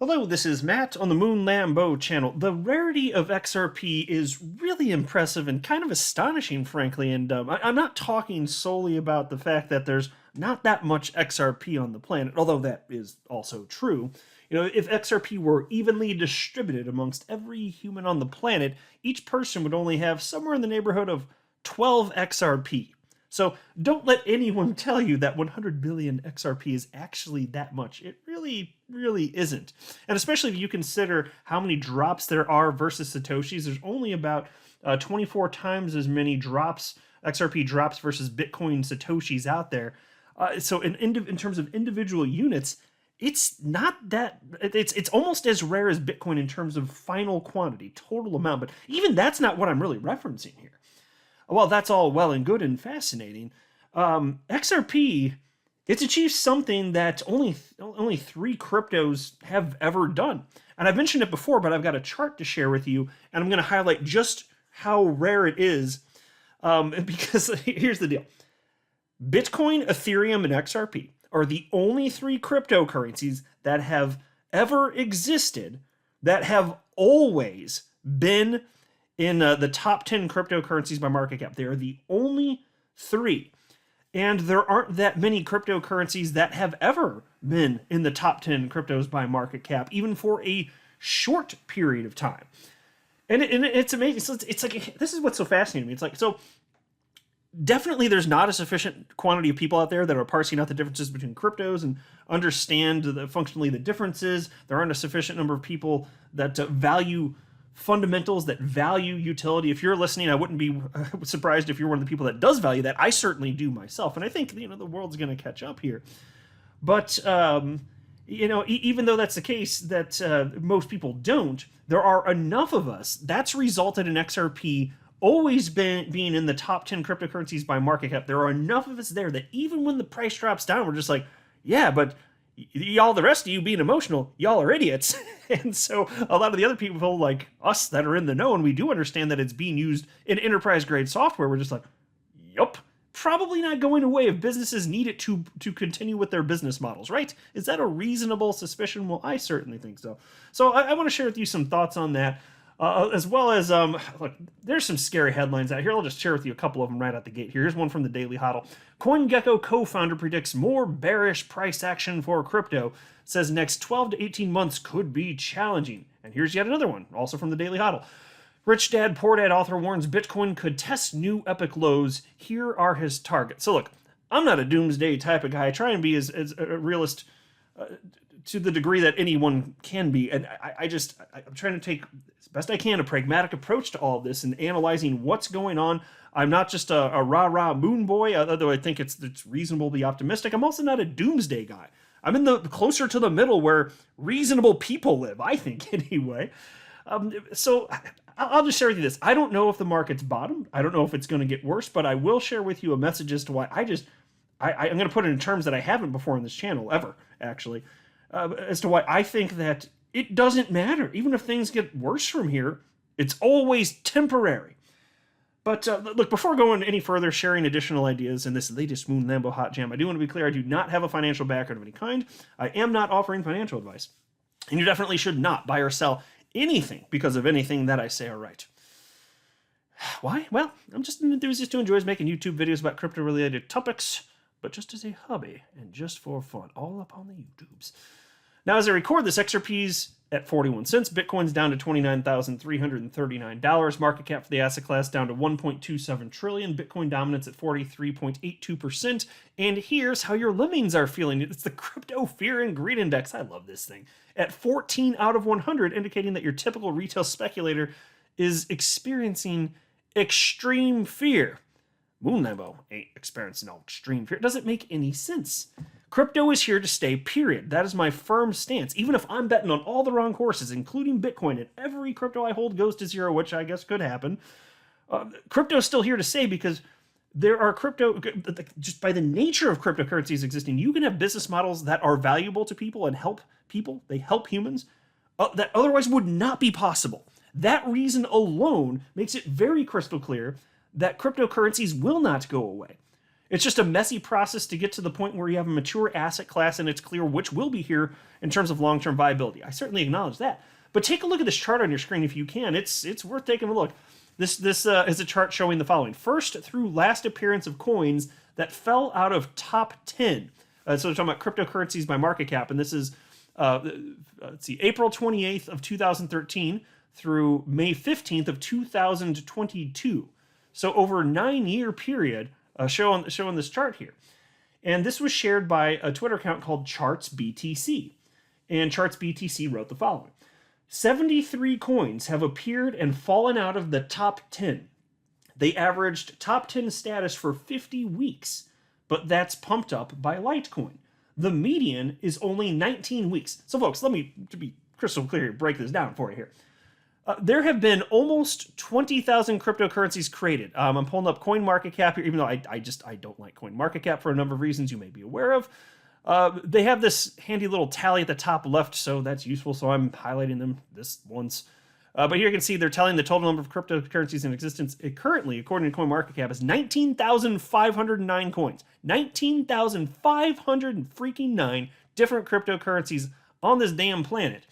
Hello, this is Matt on the Moon Lambo channel. The rarity of XRP is really impressive and kind of astonishing, frankly, and I'm not talking solely about the fact that there's not that much XRP on the planet, although that is also true. You know, if XRP were evenly distributed amongst every human on the planet, each person would only have somewhere in the neighborhood of 12 XRP. So don't let anyone tell you that 100 billion XRP is actually that much. It really isn't. And especially if you consider how many drops there are versus Satoshis, there's only about 24 times as many drops, XRP drops versus Bitcoin Satoshis out there. So in terms of individual units, it's not that, it's almost as rare as Bitcoin in terms of final quantity, total amount, but even that's not what I'm really referencing here. Well, that's all well and good and fascinating. XRP, it's achieved something that only three cryptos have ever done. And I've mentioned it before, but I've got a chart to share with you, and I'm going to highlight just how rare it is. Because here's the deal. Bitcoin, Ethereum, and XRP are the only three cryptocurrencies that have ever existed that have always been in the top 10 cryptocurrencies by market cap. They are the only three. And there aren't that many cryptocurrencies that have ever been in the top 10 cryptos by market cap, even for a short period of time. And it's amazing. So it's like, this is what's so fascinating to me. It's like, so definitely there's not a sufficient quantity of people out there that are parsing out the differences between cryptos and understand functionally the differences. There aren't a sufficient number of people that value fundamentals, that value utility. If you're listening, I wouldn't be surprised if you're one of the people that does value that. I certainly do myself, and I think the world's going to catch up here. But even though that's the case, that most people don't, there are enough of us that's resulted in XRP always being in the top 10 cryptocurrencies by market cap. There are enough of us there that even when the price drops down, we're just like, yeah, but y'all, the rest of you being emotional, y'all are idiots. And so a lot of the other people like us that are in the know, and we do understand that it's being used in enterprise grade software, we're just like, yup, probably not going away if businesses need it to continue with their business models, right? Is that a reasonable suspicion? Well, I certainly think so. So I want to share with you some thoughts on that. As well as, look, there's some scary headlines out here. I'll just share with you a couple of them right out the gate here. Here's one from the Daily Hodl. CoinGecko co-founder predicts more bearish price action for crypto. Says next 12 to 18 months could be challenging. And here's yet another one, also from the Daily Hodl. Rich Dad Poor Dad author warns Bitcoin could test new epic lows. Here are his targets. So look, I'm not a doomsday type of guy. I try and be as a realist to the degree that anyone can be. And I'm trying to take, as best I can, a pragmatic approach to all of this and analyzing what's going on. I'm not just a rah-rah moon boy, although I think it's reasonable to be optimistic. I'm also not a doomsday guy. I'm in the closer to the middle where reasonable people live, I think, anyway. So I'll just share with you this. I don't know if the market's bottomed. I don't know if it's going to get worse, but I will share with you a message as to why I'm going to put it in terms that I haven't before on this channel, ever, actually. As to why I think that it doesn't matter. Even if things get worse from here, it's always temporary. But look, before going any further, sharing additional ideas in this latest Moon Lambo Hot Jam, I do want to be clear, I do not have a financial background of any kind. I am not offering financial advice. And you definitely should not buy or sell anything because of anything that I say or write. Why? Well, I'm just an enthusiast who enjoys making YouTube videos about crypto-related topics, but just as a hobby and just for fun, all up on the YouTubes. Now, as I record this, XRP's at 41 cents. Bitcoin's down to $29,339. Market cap for the asset class down to 1.27 trillion. Bitcoin dominance at 43.82%. And here's how your lemmings are feeling. It's the Crypto Fear and Greed Index. I love this thing. At 14 out of 100, indicating that your typical retail speculator is experiencing extreme fear. Moon Lambo ain't experiencing no extreme fear. It doesn't make any sense. Crypto is here to stay, period. That is my firm stance. Even if I'm betting on all the wrong horses, including Bitcoin, and every crypto I hold goes to zero, which I guess could happen, crypto is still here to stay because there are just by the nature of cryptocurrencies existing, you can have business models that are valuable to people and help people. They help humans that otherwise would not be possible. That reason alone makes it very crystal clear that cryptocurrencies will not go away. It's just a messy process to get to the point where you have a mature asset class and it's clear which will be here in terms of long-term viability. I certainly acknowledge that. But take a look at this chart on your screen if you can. It's worth taking a look. This is a chart showing the following. First through last appearance of coins that fell out of top 10. So we're talking about cryptocurrencies by market cap. And this is, let's see, April 28th of 2013 through May 15th of 2022. So over a 9-year period, showing this chart here. And this was shared by a Twitter account called ChartsBTC. And ChartsBTC wrote the following. 73 coins have appeared and fallen out of the top 10. They averaged top 10 status for 50 weeks, but that's pumped up by Litecoin. The median is only 19 weeks. So folks, let me, to be crystal clear here, break this down for you here. There have been almost 20,000 cryptocurrencies created. I'm pulling up CoinMarketCap here, even though I don't like CoinMarketCap for a number of reasons you may be aware of. They have this handy little tally at the top left, so that's useful, so I'm highlighting them this once. But here you can see they're telling the total number of cryptocurrencies in existence currently, according to CoinMarketCap, is 19,509 coins. 19,509 different cryptocurrencies on this damn planet.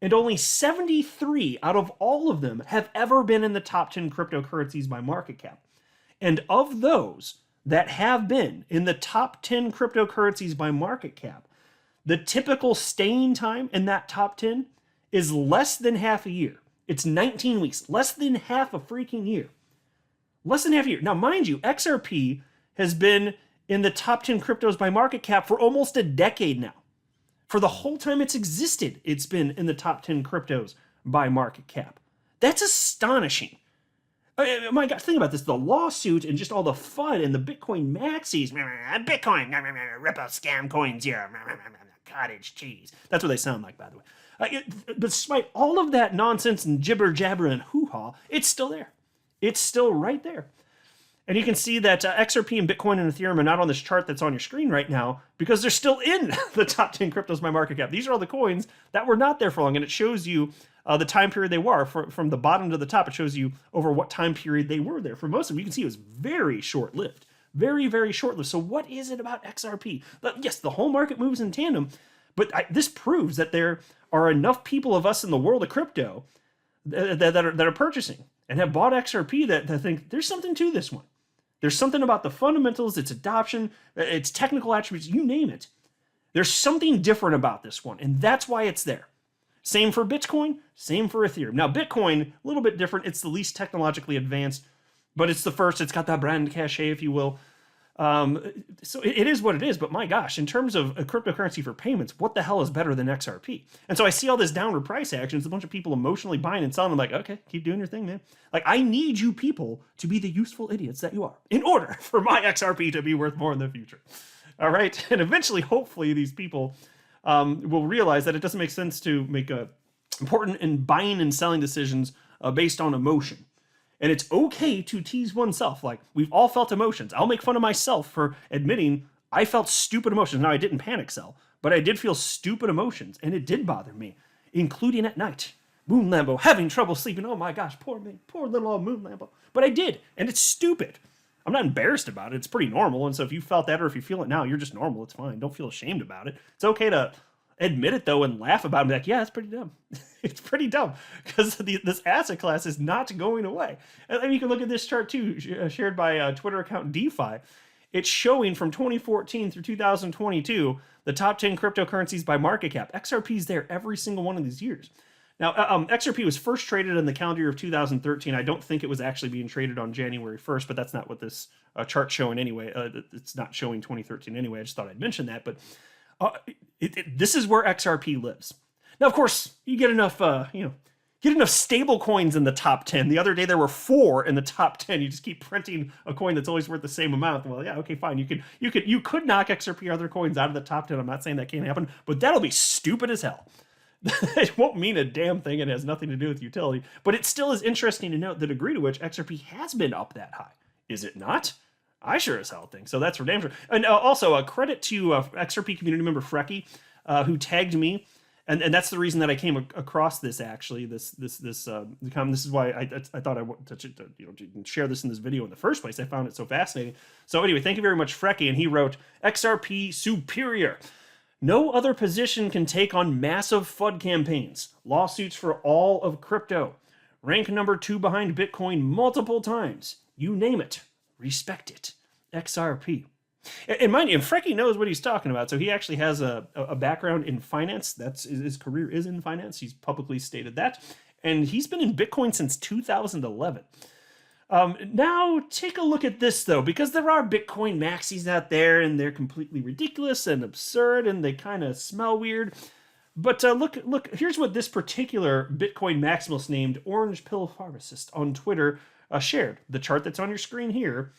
And only 73 out of all of them have ever been in the top 10 cryptocurrencies by market cap. And of those that have been in the top 10 cryptocurrencies by market cap, the typical staying time in that top 10 is less than half a year. It's 19 weeks, less than half a freaking year. Less than half a year. Now, mind you, XRP has been in the top 10 cryptos by market cap for almost a decade now. For the whole time it's existed, it's been in the top 10 cryptos by market cap. That's astonishing. My God, think about this. The lawsuit and just all the fun and the Bitcoin maxis. Bitcoin, rip out scam coins here. Cottage cheese. That's what they sound like, by the way. Despite all of that nonsense and jibber jabber and hoo-ha, it's still there. It's still right there. And you can see that XRP and Bitcoin and Ethereum are not on this chart that's on your screen right now because they're still in the top 10 cryptos by market cap. These are all the coins that were not there for long, and it shows you the time period they were. From the bottom to the top, it shows you over what time period they were there. For most of them, you can see it was very short-lived. Very, very short-lived. So what is it about XRP? Yes, the whole market moves in tandem, but this proves that there are enough people of us in the world of crypto that are purchasing and have bought XRP that think there's something to this one. There's something about the fundamentals, its adoption, its technical attributes, you name it. There's something different about this one, and that's why it's there. Same for Bitcoin, same for Ethereum. Now, Bitcoin, a little bit different. It's the least technologically advanced, but it's the first. It's got that brand cachet, if you will. So it is what it is, but my gosh, in terms of a cryptocurrency for payments, what the hell is better than XRP? And so I see all this downward price action. It's a bunch of people emotionally buying and selling. I'm like, okay, keep doing your thing, man. Like, I need you people to be the useful idiots that you are in order for my XRP to be worth more in the future. All right. And eventually, hopefully, these people will realize that it doesn't make sense to make important and buying and selling decisions based on emotion. And it's okay to tease oneself. Like, we've all felt emotions. I'll make fun of myself for admitting I felt stupid emotions. Now, I didn't panic sell, but I did feel stupid emotions, and it did bother me, including at night. Moon Lambo, having trouble sleeping. Oh my gosh, poor me, poor little old Moon Lambo. But I did, and it's stupid. I'm not embarrassed about it. It's pretty normal, and so if you felt that or if you feel it now, you're just normal. It's fine. Don't feel ashamed about it. It's okay to admit it, though, and laugh about it and be like, yeah, it's pretty dumb. It's pretty dumb because this asset class is not going away. And then you can look at this chart, too, shared by a Twitter account DeFi. It's showing from 2014 through 2022, the top 10 cryptocurrencies by market cap. XRP's there every single one of these years. Now, XRP was first traded in the calendar year of 2013. I don't think it was actually being traded on January 1st, but that's not what this chart's showing anyway. It's not showing 2013 anyway. I just thought I'd mention that. But this is where XRP lives. Now, of course, you get enough, get enough stable coins in the top 10. The other day there were 4 in the top 10. You just keep printing a coin that's always worth the same amount. Well, yeah, okay, fine. You could knock XRP or other coins out of the top 10. I'm not saying that can't happen, but that'll be stupid as hell. It won't mean a damn thing. It has nothing to do with utility, but it still is interesting to note the degree to which XRP has been up that high. Is it not? I sure as hell think so. That's for damn sure. And also a credit to XRP community member Frecky, who tagged me And that's the reason that I came across this actually. This is why I thought I wanted to share this in this video in the first place. I found it so fascinating. So anyway, thank you very much, Frecky. And he wrote, XRP superior. No other position can take on massive FUD campaigns. Lawsuits for all of crypto. Rank number 2 behind Bitcoin multiple times. You name it. Respect it. XRP. And mind you, Frecky knows what he's talking about. So he actually has a background in finance. That's his career is in finance. He's publicly stated that. And he's been in Bitcoin since 2011. Now, take a look at this, though, because there are Bitcoin maxis out there, and they're completely ridiculous and absurd, and they kind of smell weird. But look, here's what this particular Bitcoin maximalist named Orange Pill Pharmacist on Twitter shared. The chart that's on your screen here,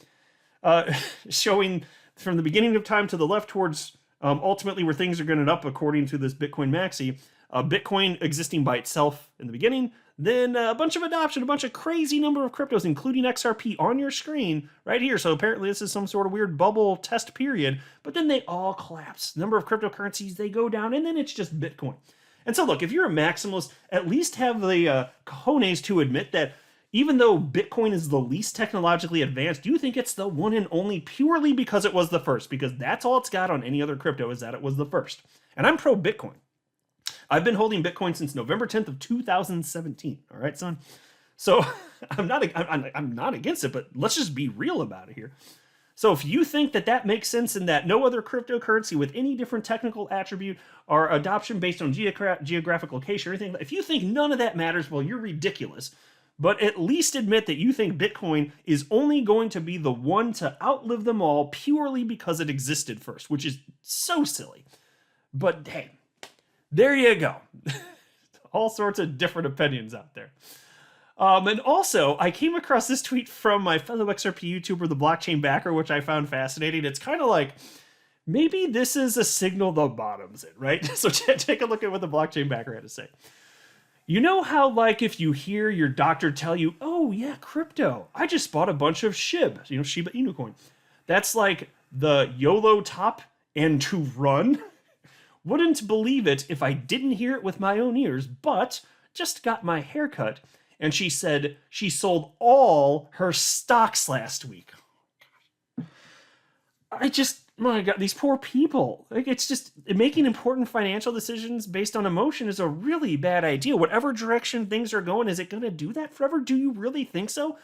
showing from the beginning of time to the left towards ultimately where things are going up according to this Bitcoin maxi. Bitcoin existing by itself in the beginning, then a bunch of adoption, a bunch of crazy number of cryptos, including XRP on your screen right here. So apparently this is some sort of weird bubble test period, but then they all collapse. Number of cryptocurrencies, they go down, and then it's just Bitcoin. And so look, if you're a maximalist, at least have the cojones to admit that even though Bitcoin is the least technologically advanced, you think it's the one and only purely because it was the first, because that's all it's got on any other crypto is that it was the first. And I'm pro Bitcoin. I've been holding Bitcoin since November 10th of 2017. All right, son. So I'm not against it, but let's just be real about it here. So if you think that that makes sense and that no other cryptocurrency with any different technical attribute or adoption based on geographic location or anything, if you think none of that matters, well, you're ridiculous. But at least admit that you think Bitcoin is only going to be the one to outlive them all purely because it existed first, which is so silly. But hey, there you go. All sorts of different opinions out there. And also, I came across this tweet from my fellow XRP YouTuber, the Blockchain Backer, which I found fascinating. It's kind of like, maybe this is a signal the bottom's in, right? So take a look at what the Blockchain Backer had to say. You know how, like, if you hear your doctor tell you, oh, yeah, crypto, I just bought a bunch of SHIB, Shiba Inu coin. That's like the YOLO top and to run. Wouldn't believe it if I didn't hear it with my own ears, but just got my haircut, and she said she sold all her stocks last week. My God, these poor people. Like, it's just making important financial decisions based on emotion is a really bad idea. Whatever direction things are going, is it going to do that forever? Do you really think so?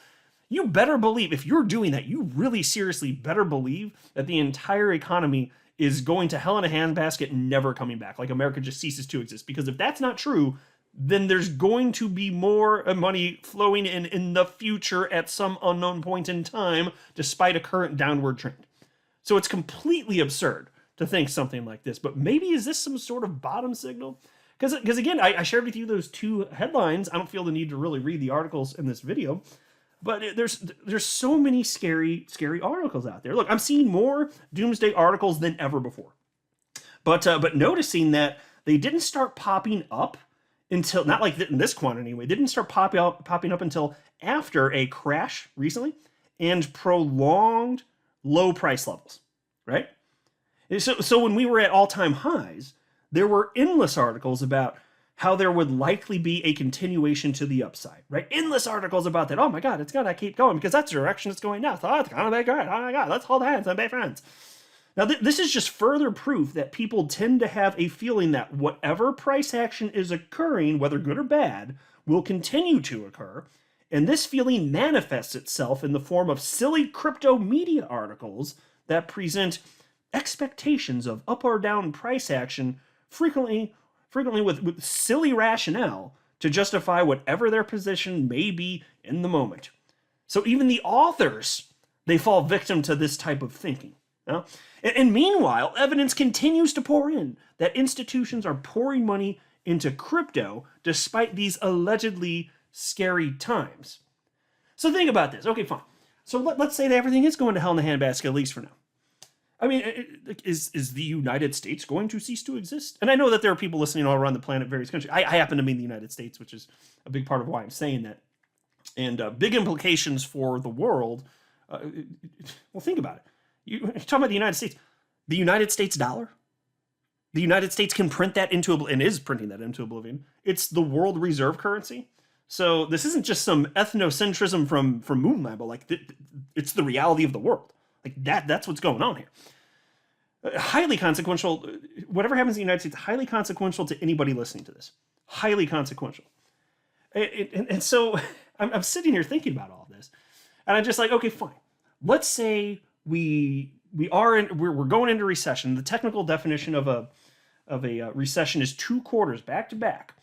You better believe, if you're doing that, you really seriously better believe that the entire economy is going to hell in a handbasket and never coming back. Like America just ceases to exist. Because if that's not true, then there's going to be more money flowing in the future at some unknown point in time, despite a current downward trend. So it's completely absurd to think something like this. But maybe is this some sort of bottom signal? Because again, I shared with you those two headlines. I don't feel the need to really read the articles in this video. But there's so many scary articles out there. Look, I'm seeing more doomsday articles than ever before. But noticing that they didn't start popping up until, not like in this quantity anyway, they didn't start popping up until after a crash recently and prolonged low price levels, right? So when we were at all-time highs, there were endless articles about how there would likely be a continuation to the upside, right? Endless articles about that. Oh my God, it's gonna keep going because that's the direction it's going now. So it's gonna be good. Oh my God, let's hold hands and be friends. Now, this is just further proof that people tend to have a feeling that whatever price action is occurring, whether good or bad, will continue to occur. And this feeling manifests itself in the form of silly crypto media articles that present expectations of up or down price action, frequently with silly rationale to justify whatever their position may be in the moment. So even the authors, they fall victim to this type of thinking. And meanwhile, evidence continues to pour in that institutions are pouring money into crypto despite these allegedly scary times. So think about this. Okay, fine. So let's say that everything is going to hell in a handbasket, at least for now. I mean, is the United States going to cease to exist? And I know that there are people listening all around the planet, various countries. I happen to mean the United States, which is a big part of why I'm saying that. And big implications for the world. Well, think about it. You're talking about the United States. The United States dollar? The United States can print that into and is printing that into oblivion. It's the world reserve currency. So this isn't just some ethnocentrism from moon landing. Like it's the reality of the world. Like that's what's going on here. Highly consequential. Whatever happens in the United States, highly consequential to anybody listening to this. Highly consequential. And so I'm sitting here thinking about all this, and I'm just like, okay, fine. Let's say we're going into recession. The technical definition of a recession is 2 quarters back to back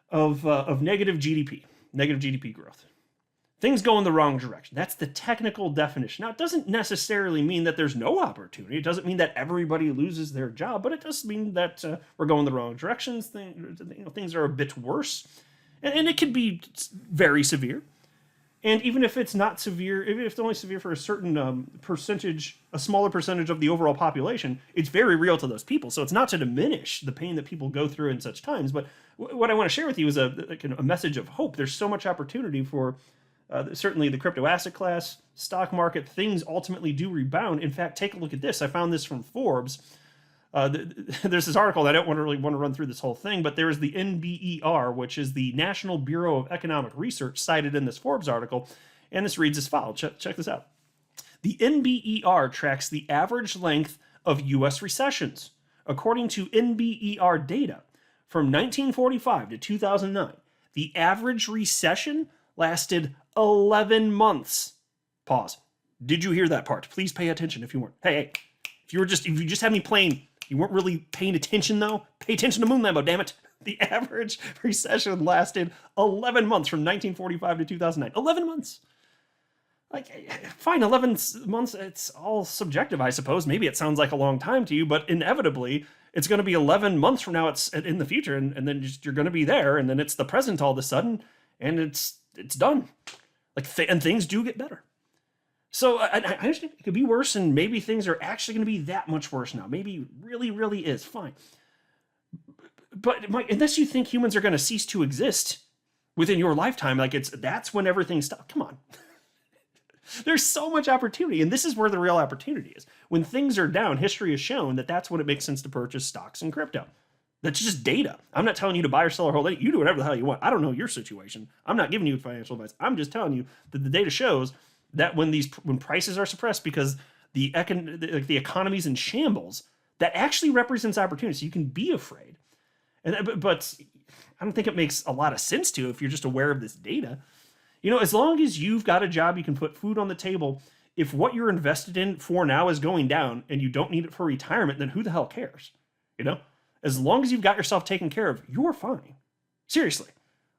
of negative GDP growth. Things go in the wrong direction. That's the technical definition. Now, it doesn't necessarily mean that there's no opportunity. It doesn't mean that everybody loses their job, but it does mean that we're going the wrong directions. Things are a bit worse, and it can be very severe. And even if it's not severe, even if it's only severe for a certain percentage, a smaller percentage of the overall population, it's very real to those people. So it's not to diminish the pain that people go through in such times. But what I want to share with you is a message of hope. There's so much opportunity for certainly the crypto asset class, stock market. Things ultimately do rebound. In fact, take a look at this. I found this from Forbes. There's this article. I don't really want to run through this whole thing, but there is the NBER, which is the National Bureau of Economic Research, cited in this Forbes article, and this reads as follows. Check this out. The NBER tracks the average length of U.S. recessions. According to NBER data, from 1945 to 2009, the average recession lasted 11 months. Pause. Did you hear that part? Please pay attention if you weren't. Hey, if you just had me playing. You weren't really paying attention, though? Pay attention to Moon Lambo, damn it. The average recession lasted 11 months from 1945 to 2009. 11 months. Like, fine, 11 months, it's all subjective, I suppose. Maybe it sounds like a long time to you, but inevitably, it's going to be 11 months from now, it's in the future, and then you're going to be there, and then it's the present all of a sudden, and it's done. Like, and things do get better. So I understand it could be worse, and maybe things are actually going to be that much worse now. Maybe it really, really is. Fine. But unless you think humans are going to cease to exist within your lifetime, that's when everything stops. Come on. There's so much opportunity, and this is where the real opportunity is. When things are down, history has shown that that's when it makes sense to purchase stocks and crypto. That's just data. I'm not telling you to buy or sell or hold it. You do whatever the hell you want. I don't know your situation. I'm not giving you financial advice. I'm just telling you that the data shows that when prices are suppressed because the economy's in shambles, that actually represents opportunity. So you can be afraid, but I don't think it makes a lot of sense to if you're just aware of this data. As long as you've got a job, you can put food on the table. If what you're invested in for now is going down and you don't need it for retirement, then who the hell cares? As long as you've got yourself taken care of, you're fine. Seriously.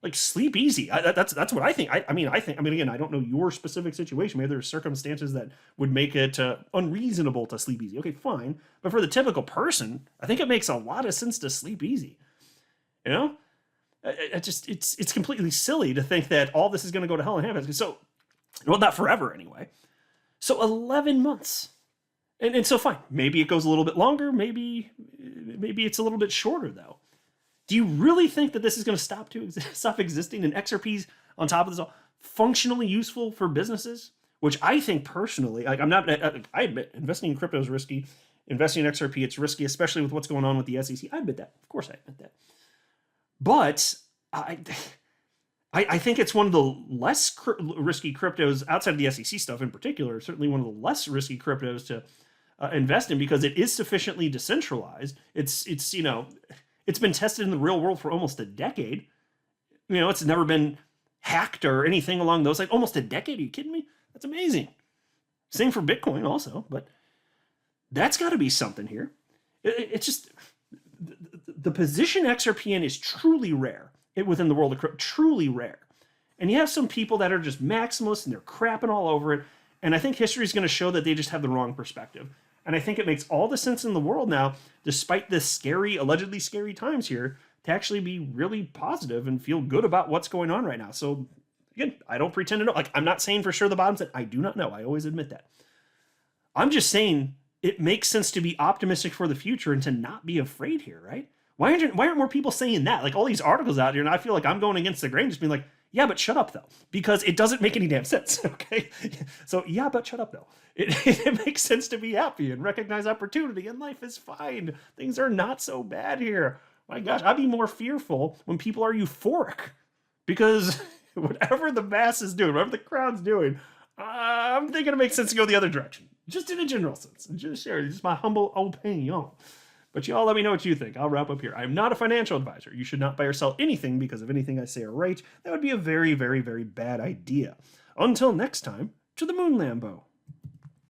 Like, sleep easy. That's what I think. I mean, again, I don't know your specific situation. Maybe there's circumstances that would make it unreasonable to sleep easy. Okay, fine. But for the typical person, I think it makes a lot of sense to sleep easy. It's completely silly to think that all this is going to go to hell in handbasket. So, well, not forever anyway. So 11 months. And so fine. Maybe it goes a little bit longer. Maybe it's a little bit shorter, though. Do you really think that this is going to stop existing, and XRP's on top of this all functionally useful for businesses? Which I think personally, I admit investing in crypto is risky. Investing in XRP, it's risky, especially with what's going on with the SEC. I admit that. Of course I admit that. But I think it's one of the less risky cryptos outside of the SEC stuff in particular, certainly one of the less risky cryptos to invest in because it is sufficiently decentralized. It's been tested in the real world for almost a decade. It's never been hacked or anything along those lines. Almost a decade? Are you kidding me? That's amazing. Same for Bitcoin also, but that's got to be something here. It's just the position XRP in is truly rare within the world of crypto, truly rare. And you have some people that are just maximalists and they're crapping all over it. And I think history is going to show that they just have the wrong perspective. And I think it makes all the sense in the world now, despite the allegedly scary times here, to actually be really positive and feel good about what's going on right now. So again, I don't pretend to know. I'm not saying for sure the bottom's that I do not know. I always admit that. I'm just saying it makes sense to be optimistic for the future and to not be afraid here, right? Why aren't more people saying that? Like all these articles out here, and I feel like I'm going against the grain, just being like, Yeah, but shut up though, because it doesn't make any damn sense. Okay, so yeah, but shut up though. It makes sense to be happy and recognize opportunity, and life is fine. Things are not so bad here. My gosh, I'd be more fearful when people are euphoric, because whatever the mass is doing, whatever the crowd's doing, I'm thinking it makes sense to go the other direction, just in a general sense. Just share, just my humble opinion. But y'all let me know what you think. I'll wrap up here. I'm not a financial advisor. You should not buy or sell anything because of anything I say or write. That would be a very, very, very bad idea. Until next time, to the moon, Lambo.